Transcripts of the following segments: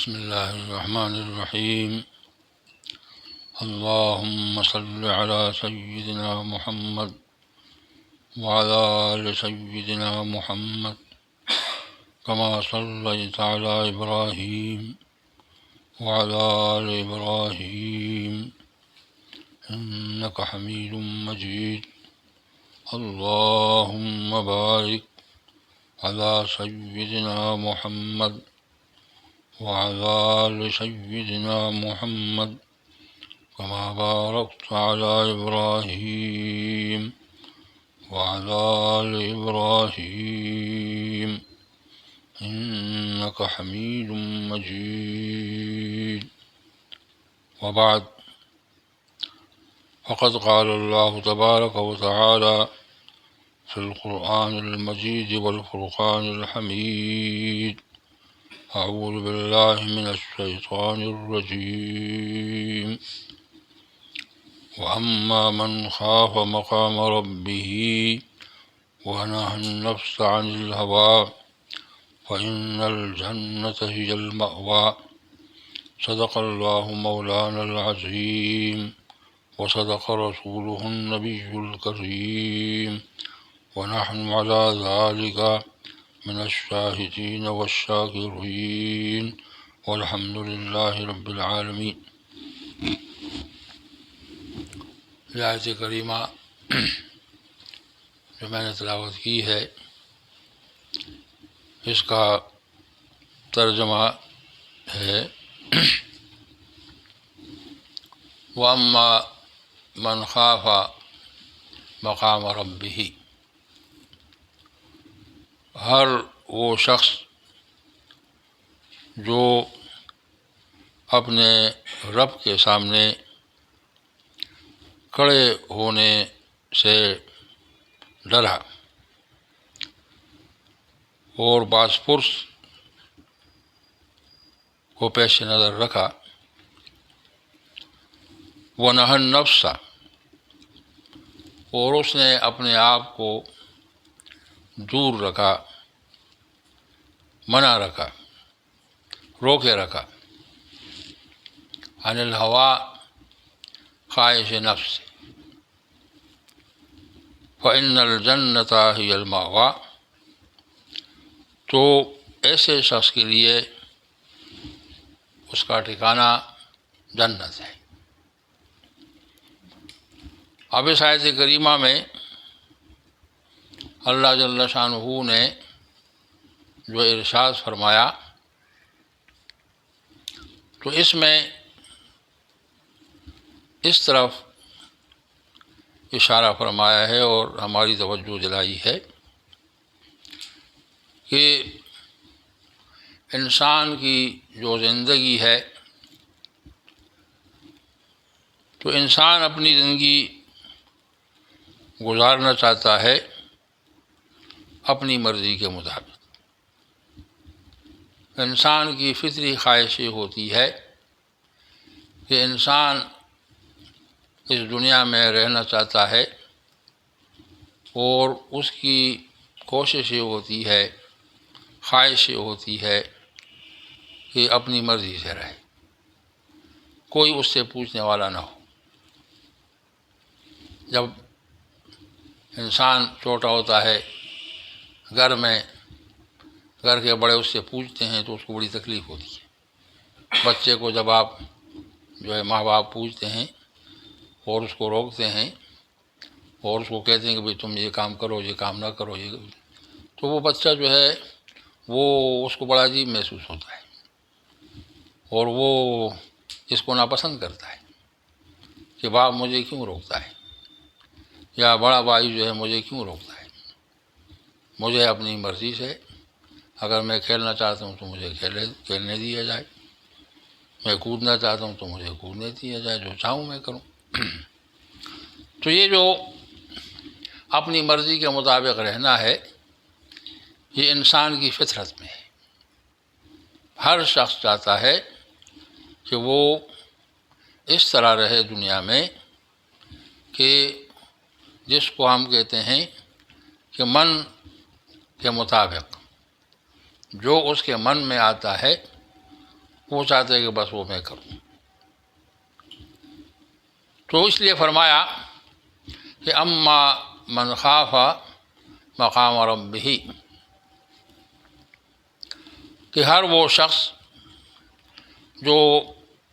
بسم اللہ الرحمن الرحیم اللہم صل علی سیدنا محمد وعلی آل سیدنا محمد کما صلیت علی ابراہیم وعلی آل ابراہیم انک حمید مجید اللہم بارک علی سیدنا محمد وعلى آل سيدنا محمد كما باركت على إبراهيم وعلى آل إبراهيم إنك حميد مجيد وبعد فقد قال الله تبارك وتعالى في القرآن المجيد والفرقان الحميد أعوذ بالله من الشيطان الرجيم وأما من خاف مقام ربه ونهى النفس عن الهوى فإن الجنة هي المأوى صدق الله مولانا العظيم وصدق رسوله النبي الكريم ونحن على ذلك من الشاهدين والشاكرين والحمد لله رب العالمين۔ یہ آیت کریمہ جو میں نے تلاوت کی ہے اس کا ترجمہ ہے وَأَمَّا مَنْ خَافَ مَقَامَ رَبِّهِ، ہر وہ شخص جو اپنے رب کے سامنے کھڑے ہونے سے ڈرا اور باز پرس کو پیش نظر رکھا، وَنَهَى النَّفْسَ، اور اس نے اپنے آپ کو دور رکھا، منع رکھا، روکے رکھا، عن الہوا، خواہش نفس، فإن الجنة هي المأوى، تو ایسے شخص کے لیے اس کا ٹھکانہ جنت ہے۔ اب اس آیت کریمہ میں اللہ جل شانہ نے جو ارشاد فرمایا تو اس میں اس طرف اشارہ فرمایا ہے اور ہماری توجہ دلائی ہے کہ انسان کی جو زندگی ہے تو انسان اپنی زندگی گزارنا چاہتا ہے اپنی مرضی کے مطابق۔ انسان کی فطری خواہش یہ ہوتی ہے کہ انسان اس دنیا میں رہنا چاہتا ہے اور اس کی کوشش یہ ہوتی ہے، خواہش یہ ہوتی ہے کہ اپنی مرضی سے رہے، کوئی اس سے پوچھنے والا نہ ہو۔ جب انسان چھوٹا ہوتا ہے گھر میں، گھر کے بڑے اس سے پوچھتے ہیں تو اس کو بڑی تکلیف ہوتی ہے۔ بچے کو جب آپ جو ہے ماں باپ پوچھتے ہیں اور اس کو روکتے ہیں اور اس کو کہتے ہیں کہ بھئی تم یہ کام کرو، یہ کام نہ کرو، یہ، تو وہ بچہ جو ہے وہ اس کو بڑا عجیب محسوس ہوتا ہے اور وہ اس کو ناپسند کرتا ہے کہ باپ مجھے کیوں روکتا ہے، یا بڑا بھائی جو ہے مجھے کیوں روکتا ہے۔ مجھے اپنی مرضی سے، اگر میں کھیلنا چاہتا ہوں تو مجھے کھیلنے دیا جائے، میں کودنا چاہتا ہوں تو مجھے کودنے دیا جائے، جو چاہوں میں کروں۔ تو یہ جو اپنی مرضی کے مطابق رہنا ہے یہ انسان کی فطرت میں ہے۔ ہر شخص چاہتا ہے کہ وہ اس طرح رہے دنیا میں کہ جس کو ہم کہتے ہیں کہ من کے مطابق جو اس کے من میں آتا ہے وہ چاہتے ہیں کہ بس وہ میں کروں۔ تو اس لیے فرمایا کہ اما من خاف مقام ربہ، کہ ہر وہ شخص جو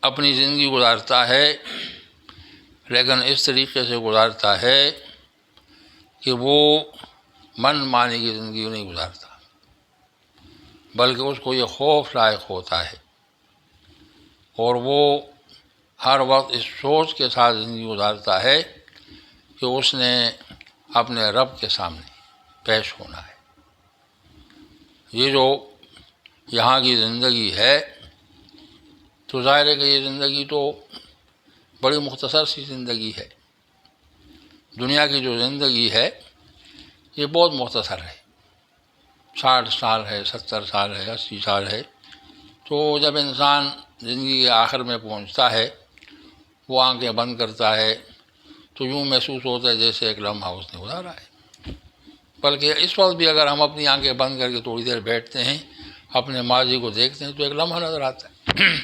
اپنی زندگی گزارتا ہے لیکن اس طریقے سے گزارتا ہے کہ وہ من مانی کی زندگی نہیں گزارتا، بلکہ اس کو یہ خوف لائق ہوتا ہے، اور وہ ہر وقت اس سوچ کے ساتھ زندگی گزارتا ہے کہ اس نے اپنے رب کے سامنے پیش ہونا ہے۔ یہ جو یہاں کی زندگی ہے تو ظاہر ہے کہ یہ زندگی تو بڑی مختصر سی زندگی ہے۔ دنیا کی جو زندگی ہے یہ بہت مختصر ہے، 60 سال ہے، 70 سال ہے، 80 سال ہے۔ تو جب انسان زندگی کے آخر میں پہنچتا ہے، وہ آنکھیں بند کرتا ہے تو یوں محسوس ہوتا ہے جیسے ایک لمحہ اس نے گزارا ہے۔ بلکہ اس وقت بھی اگر ہم اپنی آنکھیں بند کر کے تھوڑی دیر بیٹھتے ہیں، اپنے ماضی کو دیکھتے ہیں تو ایک لمحہ نظر آتا ہے۔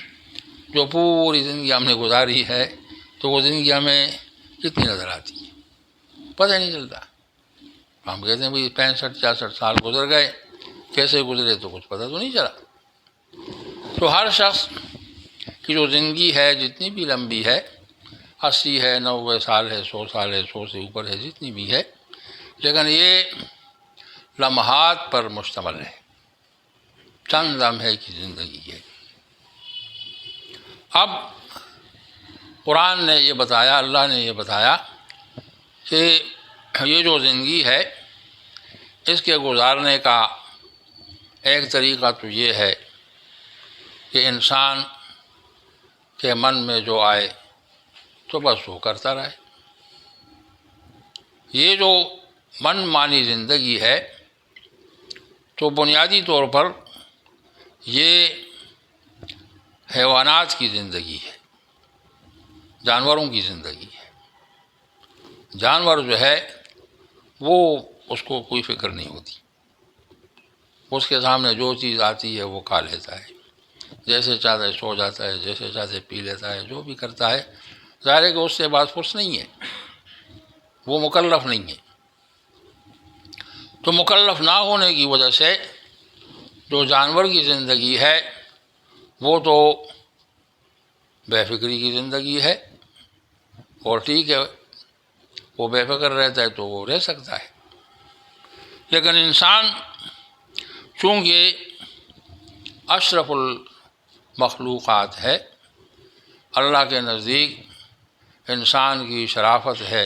جو پوری زندگی ہم نے گزاری ہے تو وہ زندگی ہمیں کتنی نظر آتی ہے، پتہ ہی نہیں چلتا۔ ہم کہتے ہیں بھئی 65-66 سال گزر گئے، کیسے گزرے تو کچھ پتہ تو نہیں چلا۔ تو ہر شخص کی جو زندگی ہے جتنی بھی لمبی ہے، 80 ہے، 90 سال ہے، 100 سال ہے، 100 سے اوپر ہے، جتنی بھی ہے، لیکن یہ لمحات پر مشتمل ہے، چند لمحے کی زندگی ہے۔ اب قرآن نے یہ بتایا، اللہ نے یہ بتایا کہ یہ جو زندگی ہے اس کے گزارنے کا ایک طریقہ تو یہ ہے کہ انسان کے من میں جو آئے تو بس وہ کرتا رہے۔ یہ جو من مانی زندگی ہے تو بنیادی طور پر یہ حیوانات کی زندگی ہے، جانوروں کی زندگی ہے۔ جانور جو ہے وہ اس کو کوئی فکر نہیں ہوتی، اس کے سامنے جو چیز آتی ہے وہ کھا لیتا ہے، جیسے چاہتا ہے سو جاتا ہے، جیسے چاہتا ہے پی لیتا ہے، جو بھی کرتا ہے۔ ظاہر ہے کہ اس سے باز پرس نہیں ہے، وہ مکلف نہیں ہے۔ تو مکلف نہ ہونے کی وجہ سے جو جانور کی زندگی ہے وہ تو بے فکری کی زندگی ہے، اور ٹھیک ہے وہ بے فکر رہتا ہے تو وہ رہ سکتا ہے۔ لیکن انسان چونکہ اشرف المخلوقات ہے، اللہ کے نزدیک انسان کی شرافت ہے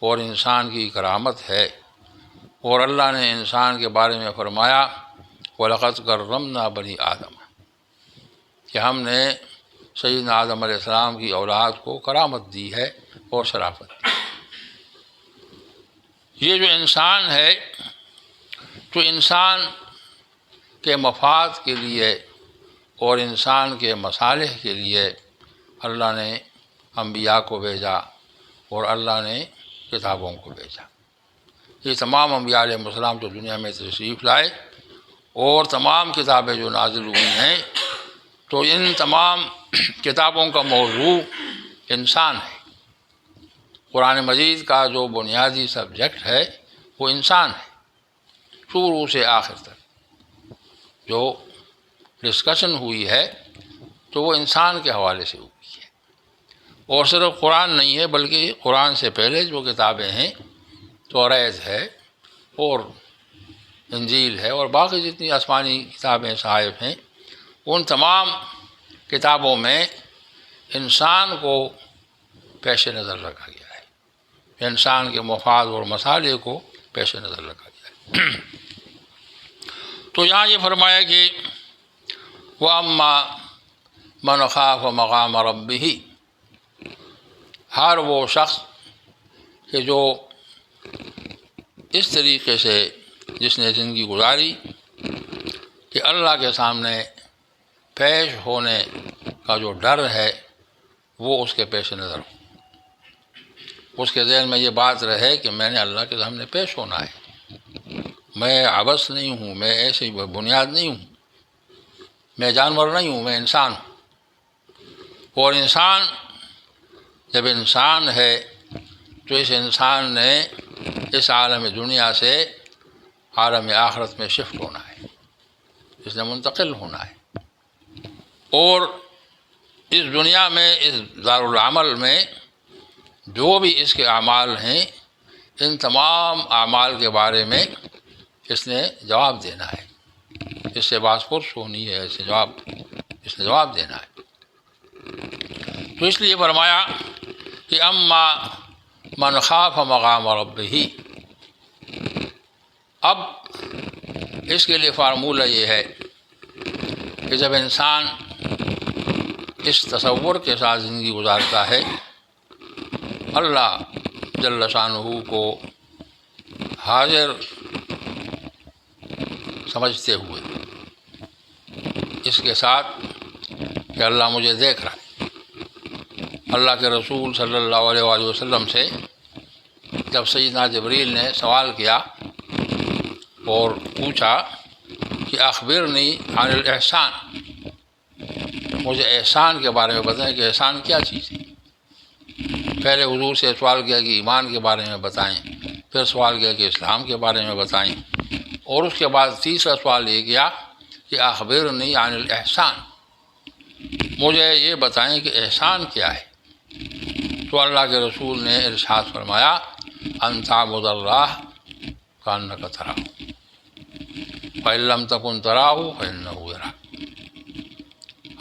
اور انسان کی کرامت ہے، اور اللہ نے انسان کے بارے میں فرمایا وَلَقَدْ كَرَّمْنَا بَنِي آدم، کہ ہم نے سیدنا آدم علیہ السلام کی اولاد کو کرامت دی ہے اور شرافت دی۔ یہ جو انسان ہے تو انسان کے مفاد کے لیے اور انسان کے مصالح کے لیے اللہ نے انبیاء کو بھیجا اور اللہ نے کتابوں کو بھیجا۔ یہ تمام انبیاء علیہ السلام تو دنیا میں تشریف لائے، اور تمام کتابیں جو نازل ہوئی ہیں تو ان تمام کتابوں کا موضوع انسان ہے۔ قرآن مجید کا جو بنیادی سبجیکٹ ہے وہ انسان ہے، شروع سے آخر تک جو ڈسکشن ہوئی ہے تو وہ انسان کے حوالے سے ہوئی ہے۔ اور صرف قرآن نہیں ہے بلکہ قرآن سے پہلے جو کتابیں ہیں، توریت ہے اور انجیل ہے اور باقی جتنی آسمانی کتابیں صحائف ہیں، ان تمام کتابوں میں انسان کو پیش نظر رکھا گیا ہے، انسان کے مفاد اور مصالح کو پیش نظر رکھا گیا ہے۔ تو یہاں یہ فرمایا کہ وَأَمَّا مَنْ خَافَ مَقَامَ رَبِّهِ، ہر وہ شخص کہ جو اس طریقے سے جس نے زندگی گزاری کہ اللہ کے سامنے پیش ہونے کا جو ڈر ہے وہ اس کے پیش نظر ہو، اس کے ذہن میں یہ بات رہے کہ میں نے اللہ کے سامنے پیش ہونا ہے، میں عبث نہیں ہوں، میں ایسی بنیاد نہیں ہوں، میں جانور نہیں ہوں، میں انسان ہوں، اور انسان جب انسان ہے تو اس انسان نے اس عالم دنیا سے عالم آخرت میں شفٹ ہونا ہے، اس نے منتقل ہونا ہے، اور اس دنیا میں اس دارالعمل میں جو بھی اس کے اعمال ہیں ان تمام اعمال کے بارے میں اس نے جواب دینا ہے، اس سے باس پرس ہونی ہے، اس نے جواب دینا ہے۔ تو اس لیے فرمایا کہ اما من خاف مقام ربہ، اب اس کے لیے فارمولہ یہ ہے کہ جب انسان اس تصور کے ساتھ زندگی گزارتا ہے اللہ جل شانہ کو حاضر سمجھتے ہوئے، اس کے ساتھ کہ اللہ مجھے دیکھ رہا ہے۔ اللہ کے رسول صلی اللہ علیہ وآلہ وسلم سے جب سیدنا جبریل نے سوال کیا اور پوچھا کہ اخبرنی عن الاحسان، مجھے احسان کے بارے میں بتائیں کہ احسان کیا چیز ہے۔ پہلے حضور سے سوال کیا کہ ایمان کے بارے میں بتائیں، پھر سوال کیا کہ اسلام کے بارے میں بتائیں، اور اس کے بعد تیسرا سوال یہ کیا کہ اخبرنی عن الاحسان، مجھے یہ بتائیں کہ احسان کیا ہے۔ تو اللہ کے رسول نے ارشاد فرمایا ان تعبد اللہ کأنک تراہ فإن لم تکن تراہ فإنہ یراک۔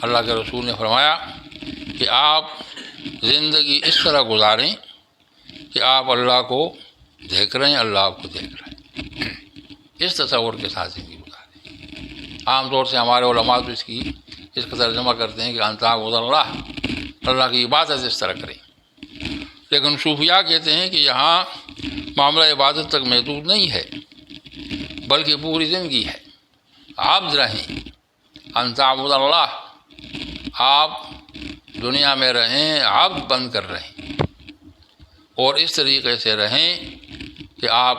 اللہ کے رسول نے فرمایا کہ آپ زندگی اس طرح گزاریں کہ آپ اللہ کو دیکھ رہے ہیں، اللہ آپ کو دیکھ رہے ہیں، اس تصور کے ساتھ زندگی گزاریں۔ عام طور سے ہمارے علماء تو اس کا ترجمہ کرتے ہیں کہ ان تعبد اللہ، اللہ کی عبادت اس طرح کریں، لیکن صوفیاء کہتے ہیں کہ یہاں معاملہ عبادت تک محدود نہیں ہے بلکہ پوری زندگی ہے، عبد رہیں، ان تعبد اللہ، آپ دنیا میں رہیں عبد بن کر رہیں، اور اس طریقے سے رہیں کہ آپ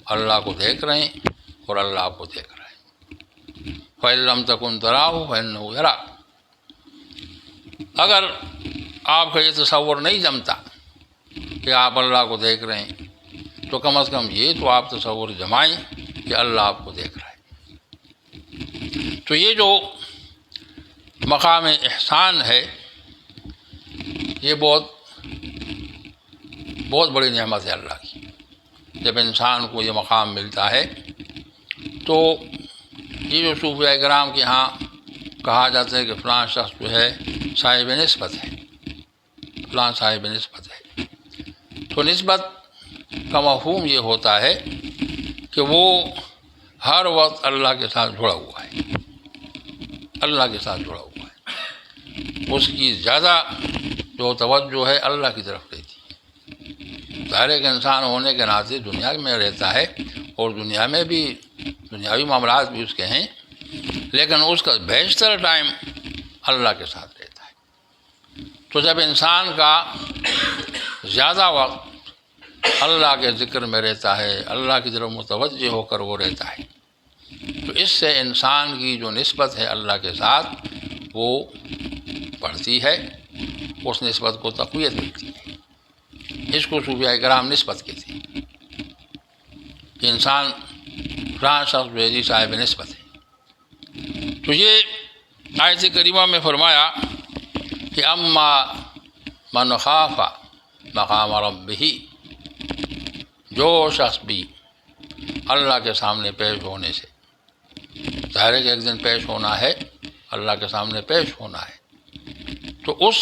اللہ کو دیکھ رہے ہیں اور اللہ آپ کو دیکھ رہے ہیں۔ فَإِن لَّمْ تَكُن تَرَاهُ فَإِنَّهُ يَرَاكَ۔ اگر آپ کا یہ تصور نہیں جمتا کہ آپ اللہ کو دیکھ رہے ہیں تو کم از کم یہ تو آپ تصور جمائیں کہ اللہ آپ کو دیکھ رہا ہے۔ تو یہ جو مقام احسان ہے یہ بہت بڑی نعمت ہے اللہ کی۔ جب انسان کو یہ مقام ملتا ہے تو یہ جو صوفیاء کرام کے ہاں کہا جاتا ہے کہ فلاں شخص جو ہے صاحب نسبت ہے، فلاں صاحب نسبت ہے، تو نسبت کا مفہوم یہ ہوتا ہے کہ وہ ہر وقت اللہ کے ساتھ جڑا ہوا ہے، اللہ کے ساتھ جڑا ہوا ہے، اس کی زیادہ جو توجہ ہے اللہ کی طرف رہتی ہے۔ ظاہر ہے کہ انسان ہونے کے ناطے دنیا میں رہتا ہے اور دنیا میں بھی دنیاوی معاملات بھی اس کے ہیں، لیکن اس کا بیشتر ٹائم اللہ کے ساتھ رہتا ہے۔ تو جب انسان کا زیادہ وقت اللہ کے ذکر میں رہتا ہے، اللہ کی طرف متوجہ ہو کر وہ رہتا ہے، تو اس سے انسان کی جو نسبت ہے اللہ کے ساتھ وہ بڑھتی ہے، اس نسبت کو تقویت ملتی ہے۔ اس کو صوفیاء کرام نسبت کہتے ہیں کہ انسان فلاں شخص جو ہے جی صاحب نسبت ہے۔ تو یہ آیت کریمہ میں فرمایا کہ اما من خاف مقام ربہ، جو شخص بھی اللہ کے سامنے پیش ہونے سے، ظاہر ہے کہ ایک دن پیش ہونا ہے، اللہ کے سامنے پیش ہونا ہے، تو اس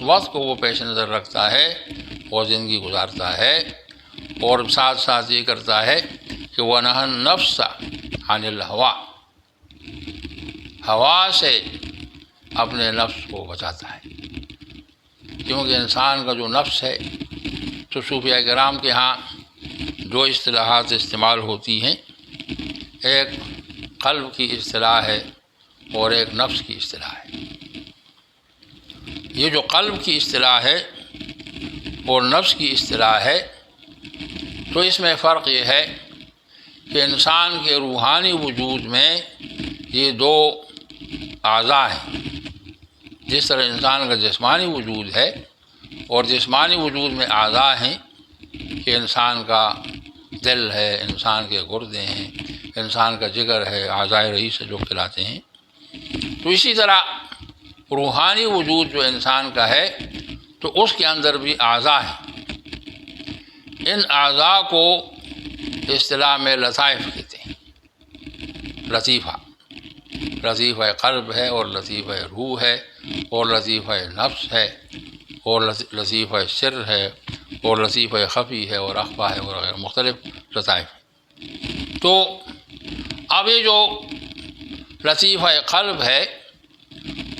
وقت کو وہ پیش نظر رکھتا ہے اور زندگی گزارتا ہے، اور ساتھ ساتھ یہ کرتا ہے کہ وَنَهَى النَّفْسَ عَنِ الْهَوَىٰ، ہوا سے اپنے نفس کو بچاتا ہے، کیونکہ انسان کا جو نفس ہے، تو صوفیاء کرام کے ہاں دو اصطلاحات استعمال ہوتی ہیں، ایک قلب کی اصطلاح ہے اور ایک نفس کی اصطلاح ہے۔ یہ جو قلب کی اصطلاح ہے اور نفس کی اصطلاح ہے، تو اس میں فرق یہ ہے کہ انسان کے روحانی وجود میں یہ دو اعضاء ہیں. جس طرح انسان کا جسمانی وجود ہے اور جسمانی وجود میں اعضاء ہیں کہ انسان کا دل ہے، انسان کے گردے ہیں، انسان کا جگر ہے، اعضائے رئیس جو کہلاتے ہیں، تو اسی طرح روحانی وجود جو انسان کا ہے تو اس کے اندر بھی اعضاء ہیں. ان اعضاء کو اصطلاح میں لطائف کہتے ہیں. لطیفہ قلب ہے، اور لطیفہ روح ہے، اور لطیفہ نفس ہے، اور لطیفہ سر ہے، اور لطیفہ خفی ہے، اور اخفا ہے، اور غیر مختلف لطائف. تو اب یہ جو لطیفہ قلب ہے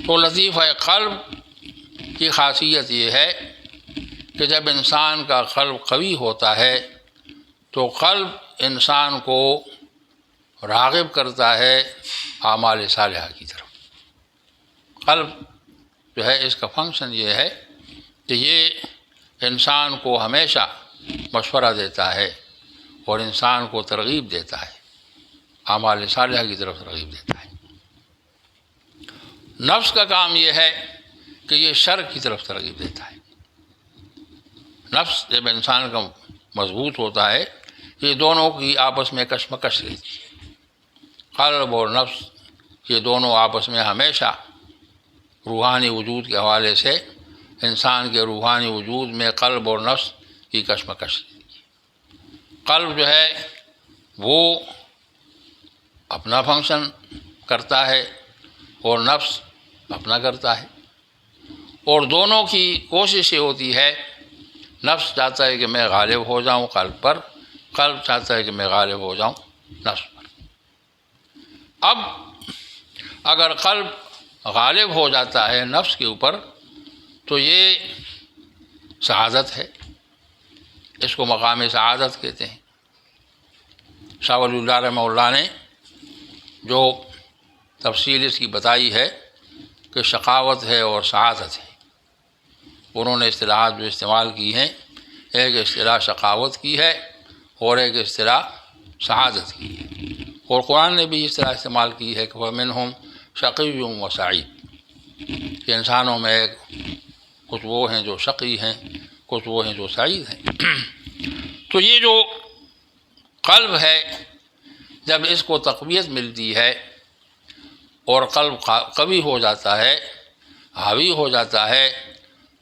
تو لطیفہ قلب کی خاصیت یہ ہے کہ جب انسان کا قلب قوی ہوتا ہے تو قلب انسان کو راغب کرتا ہے اعمال صالحہ کی طرف. قلب جو ہے اس کا فنکشن یہ ہے کہ یہ انسان کو ہمیشہ مشورہ دیتا ہے اور انسان کو ترغیب دیتا ہے، اعمال صالحہ کی طرف ترغیب دیتا ہے. نفس کا کام یہ ہے کہ یہ شر کی طرف ترغیب دیتا ہے. نفس جب انسان کا مضبوط ہوتا ہے یہ دونوں کی آپس میں کشمکش رہتی ہے. قلب اور نفس یہ دونوں آپس میں ہمیشہ روحانی وجود کے حوالے سے انسان کے روحانی وجود میں قلب اور نفس کی کشمکش رہتی ہے. قلب جو ہے وہ اپنا فنکشن کرتا ہے اور نفس اپنا کرتا ہے، اور دونوں کی کوشش یہ ہوتی ہے، نفس چاہتا ہے کہ میں غالب ہو جاؤں قلب پر، قلب چاہتا ہے کہ میں غالب ہو جاؤں نفس پر. اب اگر قلب غالب ہو جاتا ہے نفس کے اوپر تو یہ سعادت ہے، اس کو مقام سعادت کہتے ہیں. شاہ ولی اللہ رحمہ اللہ نے جو تفصیل اس کی بتائی ہے کہ شقاوت ہے اور سعادت ہے. انہوں نے اصطلاحات جو استعمال کی ہیں، ایک اصطلاح شقاوت کی ہے اور ایک اصطلاح سعادت کی ہے، اور قرآن نے بھی اصطلاح استعمال کی ہے کہ وَمِنْهُمْ شَقِيٌّ وَسَعِيدٌ، کہ انسانوں میں کچھ وہ ہیں جو شقی ہیں، کچھ وہ ہیں جو سعید ہیں. تو یہ جو قلب ہے جب اس کو تقویت ملتی ہے اور قلب قوی ہو جاتا ہے، حاوی ہو جاتا ہے،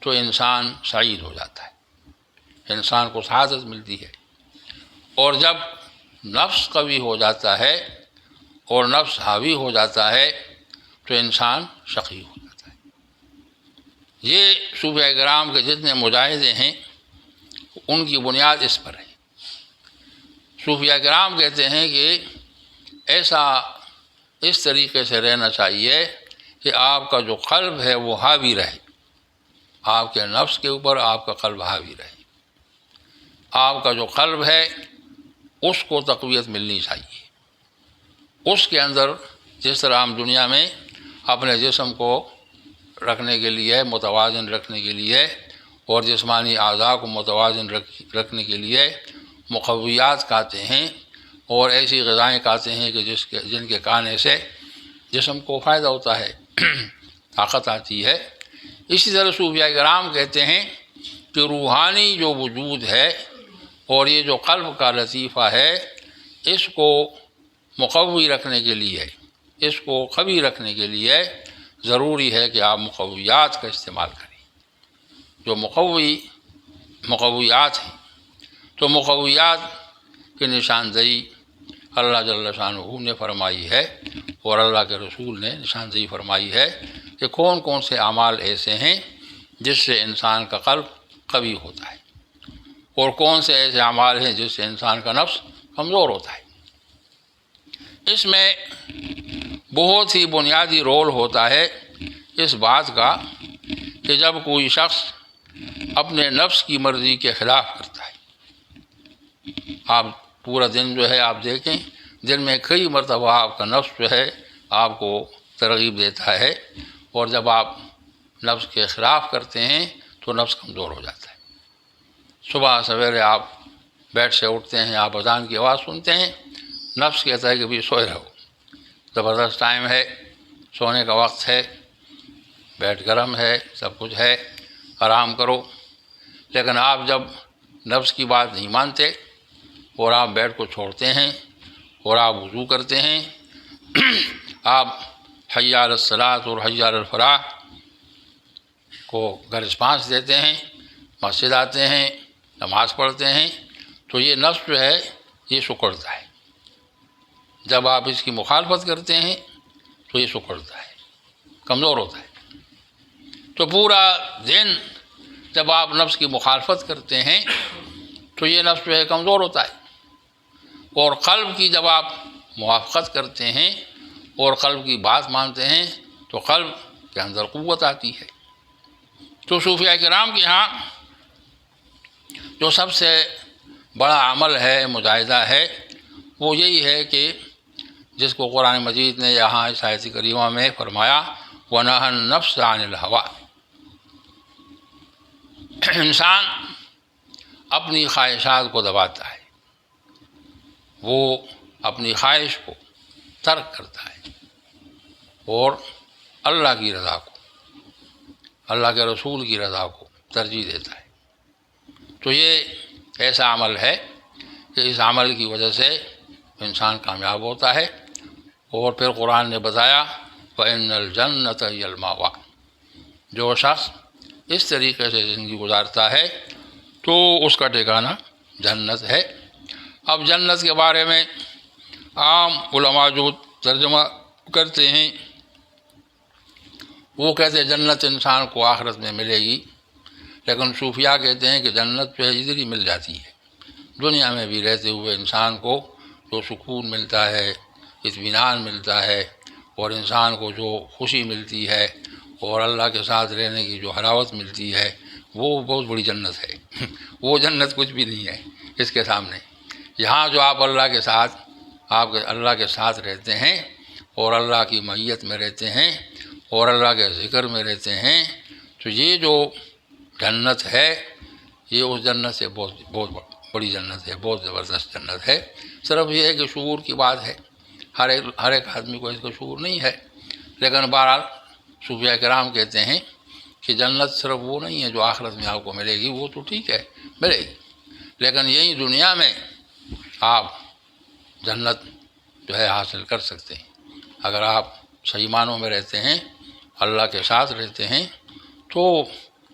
تو انسان سعید ہو جاتا ہے، انسان کو سعادت ملتی ہے. اور جب نفس قوی ہو جاتا ہے اور نفس حاوی ہو جاتا ہے تو انسان شقی ہو جاتا ہے. یہ صوفیہ کرام کے جتنے مجاہدے ہیں ان کی بنیاد اس پر ہے. صوفیہ کرام کہتے ہیں کہ ایسا اس طریقے سے رہنا چاہیے کہ آپ کا جو قلب ہے وہ حاوی رہے، آپ کے نفس کے اوپر آپ کا قلب حاوی رہے. آپ کا جو قلب ہے اس کو تقویت ملنی چاہیے. اس کے اندر جس طرح ہم دنیا میں اپنے جسم کو رکھنے کے لیے، متوازن رکھنے کے لیے اور جسمانی اعضاء کو متوازن رکھنے کے لیے مقویات کھاتے ہیں اور ایسی غذائیں کھاتے ہیں کہ جن کے کھانے سے جسم کو فائدہ ہوتا ہے، طاقت آتی ہے، اسی طرح صوفیہ کرام کہتے ہیں کہ روحانی جو وجود ہے اور یہ جو قلب کا لطیفہ ہے، اس کو مقوی رکھنے کے لیے، اس کو قوی رکھنے کے لیے ضروری ہے کہ آپ مقویات کا استعمال کریں. جو مقویات ہیں تو مقویات کی نشاندہی اللہ جل شانہ نے فرمائی ہے اور اللہ کے رسول نے نشاندہی فرمائی ہے کہ کون کون سے اعمال ایسے ہیں جس سے انسان کا قلب قوی ہوتا ہے اور کون سے ایسے اعمال ہیں جس سے انسان کا نفس کمزور ہوتا ہے. اس میں بہت ہی بنیادی رول ہوتا ہے اس بات کا کہ جب کوئی شخص اپنے نفس کی مرضی کے خلاف کرتا ہے. آپ پورا دن جو ہے آپ دیکھیں، دن میں کئی مرتبہ آپ کا نفس جو ہے آپ کو ترغیب دیتا ہے، اور جب آپ نفس کے خلاف کرتے ہیں تو نفس کمزور ہو جاتا ہے. صبح سویرے آپ بیڈ سے اٹھتے ہیں، آپ اذان کی آواز سنتے ہیں، نفس کہتا ہے کہ بھی سوئے رہو، زبردست ٹائم ہے، سونے کا وقت ہے، بیڈ گرم ہے، سب کچھ ہے، آرام کرو۔ لیکن آپ جب نفس کی بات نہیں مانتے اور آپ بیڈ کو چھوڑتے ہیں اور آپ وضو کرتے ہیں، آپ حی علی الصلاۃ اور حی علی الفلاح کو رسپانس دیتے ہیں، مسجد آتے ہیں، نماز پڑھتے ہیں، تو یہ نفس جو ہے یہ سکڑتا ہے۔ جب آپ اس کی مخالفت کرتے ہیں تو یہ سکڑتا ہے، کمزور ہوتا ہے۔ تو پورا دن جب آپ نفس کی مخالفت کرتے ہیں تو یہ نفس جو ہے کمزور ہوتا ہے، اور قلب کی جب آپ موافقت کرتے ہیں اور قلب کی بات مانتے ہیں تو قلب کے اندر قوت آتی ہے۔ تو صوفیاء کرام کے ہاں جو سب سے بڑا عمل ہے، مجاہدہ ہے، وہ یہی ہے کہ جس کو قرآن مجید نے یہاں اس آیت کریمہ میں فرمایا وَنَهَى النَّفْسَ عَنِ الْهَوَىٰ، انسان اپنی خواہشات کو دباتا ہے، وہ اپنی خواہش کو ترک کرتا ہے اور اللہ کی رضا کو، اللہ کے رسول کی رضا کو ترجیح دیتا ہے۔ تو یہ ایسا عمل ہے کہ اس عمل کی وجہ سے انسان کامیاب ہوتا ہے۔ اور پھر قرآن نے بتایا وَإِنَّ الْجَنَّةَ هِيَ الْمَأْوَىٰ، جو شخص اس طریقے سے زندگی گزارتا ہے تو اس کا ٹھکانہ جنت ہے۔ اب جنت کے بارے میں عام علماء جو ترجمہ کرتے ہیں وہ کہتے ہیں جنت انسان کو آخرت میں ملے گی، لیکن صوفیاء کہتے ہیں کہ جنت جو ہے ادھر ہی مل جاتی ہے، دنیا میں بھی رہتے ہوئے انسان کو جو سکون ملتا ہے، اطمینان ملتا ہے، اور انسان کو جو خوشی ملتی ہے اور اللہ کے ساتھ رہنے کی جو حلاوت ملتی ہے وہ بہت بڑی جنت ہے۔ وہ جنت کچھ بھی نہیں ہے اس کے سامنے۔ یہاں جو آپ اللہ کے ساتھ رہتے ہیں اور اللہ کی معیت میں رہتے ہیں اور اللہ کے ذکر میں رہتے ہیں، تو یہ جو جنت ہے یہ اس جنت سے بہت بڑی جنت ہے، بہت زبردست جنت ہے۔ صرف یہ ہے کہ شعور کی بات ہے، ہر ایک آدمی کو اس کا شعور نہیں ہے، لیکن بہرحال صوفیاء کرام کہتے ہیں کہ جنت صرف وہ نہیں ہے جو آخرت میں آپ کو ملے گی، وہ تو ٹھیک ہے ملے گی، لیکن یہی دنیا میں آپ جنت جو ہے حاصل کر سکتے ہیں۔ اگر آپ صحیح معنوں میں رہتے ہیں، اللہ کے ساتھ رہتے ہیں، تو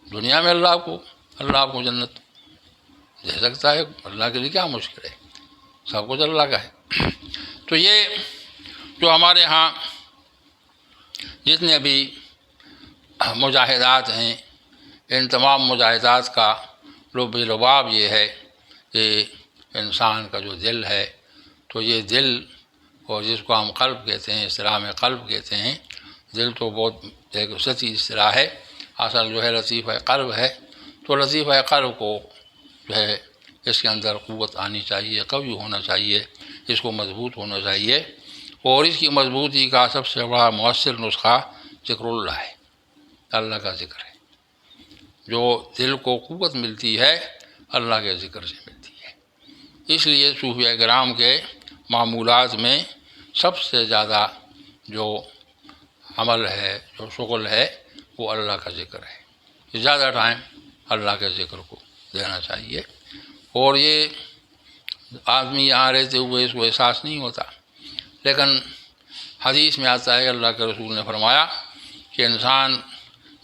دنیا میں اللہ آپ کو جنت دے سکتا ہے۔ اللہ کے لیے کیا مشکل ہے، سب کچھ اللہ کا ہے۔ تو یہ جو ہمارے ہاں جتنے بھی مجاہدات ہیں، ان تمام مجاہدات کا لب لباب یہ ہے کہ انسان کا جو دل ہے، تو یہ دل، اور جس کو ہم قلب کہتے ہیں، اصطلاح میں قلب کہتے ہیں، دل تو بہت ایک سچی اصطلاح ہے، اصل جو ہے لطیفہ قلب ہے۔ تو لطیفہ قلب کو جو ہے اس کے اندر قوت آنی چاہیے، قوی ہونا چاہیے، اس کو مضبوط ہونا چاہیے، اور اس کی مضبوطی کا سب سے بڑا مؤثر نسخہ ذکر اللہ ہے، اللہ کا ذکر ہے۔ جو دل کو قوت ملتی ہے اللہ کے ذکر سے ملتی ہے۔ اس لیے صوفیاء کرام کے معمولات میں سب سے زیادہ جو عمل ہے، جو شغل ہے، وہ اللہ کا ذکر ہے۔ زیادہ ٹائم اللہ کے ذکر کو دینا چاہیے، اور یہ آدمی یہاں رہتے ہوئے اس کو احساس نہیں ہوتا، لیکن حدیث میں آتا ہے، اللہ کے رسول نے فرمایا کہ انسان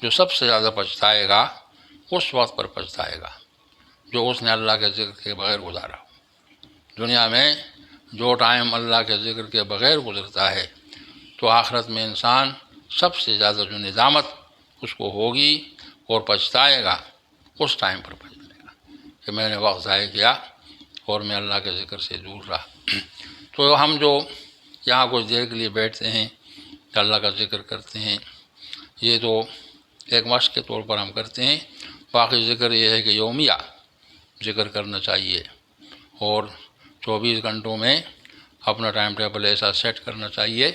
جو سب سے زیادہ پچھتائے گا اس وقت پر پچھتائے گا جو اس نے اللہ کے ذکر کے بغیر گزارا ہو۔ دنیا میں جو ٹائم اللہ کے ذکر کے بغیر گزرتا ہے تو آخرت میں انسان سب سے زیادہ جو ندامت اس کو ہوگی اور پچھتائے گا اس ٹائم پر پچھتائے گا کہ میں نے وقت ضائع کیا اور میں اللہ کے ذکر سے دور رہا۔ تو ہم جو یہاں کچھ دیر کے لیے بیٹھتے ہیں، اللہ کا ذکر کرتے ہیں، یہ تو ایک مشق کے طور پر ہم کرتے ہیں۔ باقی ذکر یہ ہے کہ یومیہ ذکر کرنا چاہیے، اور 24 گھنٹوں میں اپنا ٹائم ٹیبل ایسا سیٹ کرنا چاہیے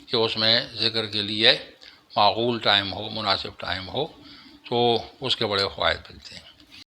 کہ اس میں ذکر کے لیے معقول ٹائم ہو، مناسب ٹائم ہو، تو اس کے بڑے فوائد ملتے ہیں۔